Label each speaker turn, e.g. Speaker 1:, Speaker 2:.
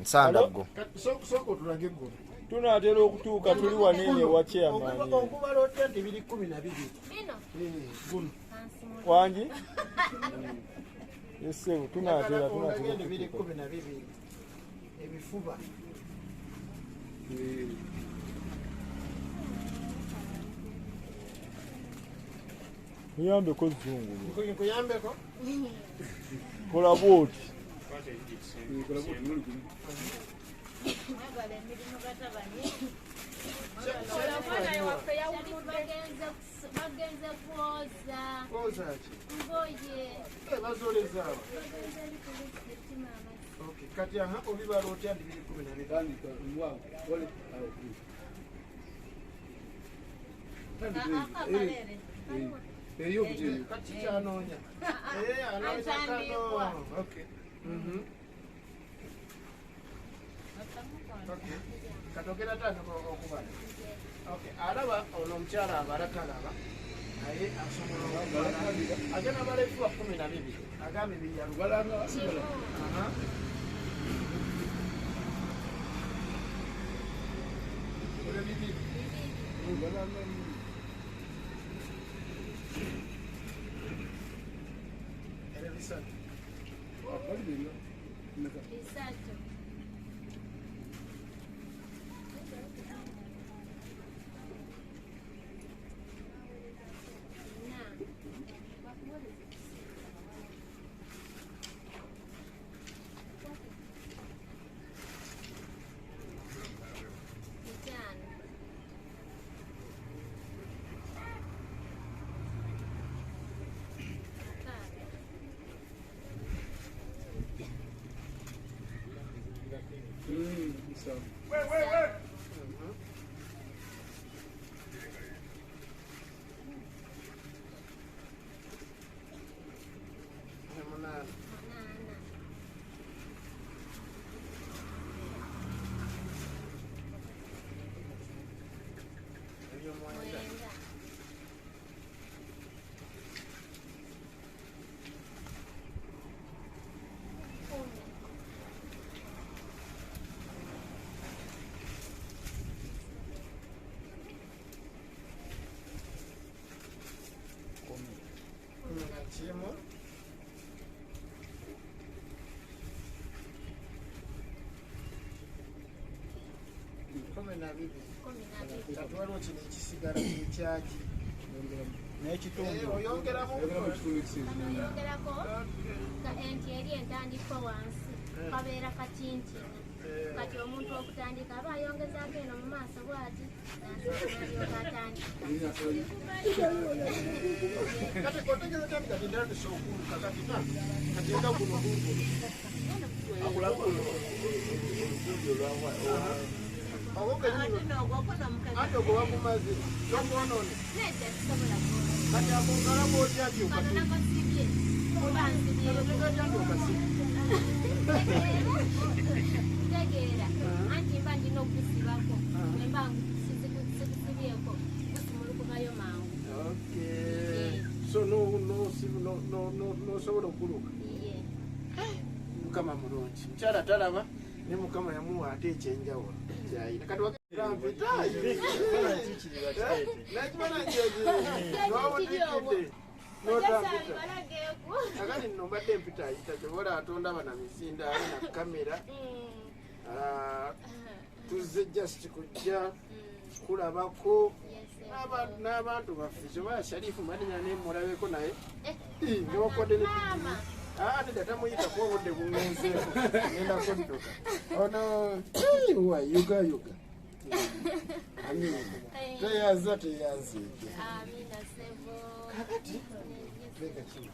Speaker 1: Nsandaggo.
Speaker 2: Soko tulage ggo.
Speaker 3: Tunaatera okutuuka tuli wanene wa chairman.
Speaker 2: Okubala otya nti 12.
Speaker 4: Bino.
Speaker 2: Guno.
Speaker 3: Wangi? Yesu tunaatera
Speaker 2: 12. Ebifuba.
Speaker 3: Muyambeko zungu.
Speaker 2: Nkuyambeko?
Speaker 3: Kola bwoti.
Speaker 4: Bagenze kuoza. Ngoye.
Speaker 2: Bazoleza. Okay, kati aha obibala otya ndi 12. Kati kyanonya. Anonya kano. Okay. Okay. Katokera tano okubala. Okay, alaba ono omukyala abalakalaba. Naye asobola okubala. Agenda balefuwa 12. Agambe biyalubala. Aha. Ole bibi. Ele bisatu.
Speaker 4: Bisatu.
Speaker 2: Wait. Chimo. Come na bibi. Tatwalo kino ekisigala kyaki. N'ekitundu. Oyongeramu.
Speaker 4: Oyongerako. Ka enti eri entandikwa wansi. Kabeera katinti. Kati omuntu okutandika aba ayongezaako eno mu maaso bw'ati.
Speaker 2: Kati kotegeza kati kati ndani sokulu kati na kati enda kuno kuno akula kuno awoke ni ato kwa kumazi ndono ni
Speaker 4: nede sobola
Speaker 2: kati akongala boti akyo kati
Speaker 4: na kasibye kubanzi bye
Speaker 2: kati kasi
Speaker 4: tegera anti mbandi no kusibako membangu sizikusibyeko kusimulukubayo mangu.
Speaker 2: Okay. So no sobola okuluka. Mukama mulungi. Mkyala talaba ne mukama yamuwa ate ekyenjawulo. Kyayina. Kati wakirampita. Nakimana njeje. N'obutikidde. N'otampita. Akati nno mbadde mpita ayita kyobola atonda bana misinda na kamera. Tuzze just kujja kulabako. N'abantu baffe kyoba Sharifu Madinya ne mulabeko naye ndokodde ne mama neda tamuyitako obudde bungenzeeko ngenda koddoka ono yuga teyaza teyanziike
Speaker 4: amina sebo
Speaker 2: kakati leka kino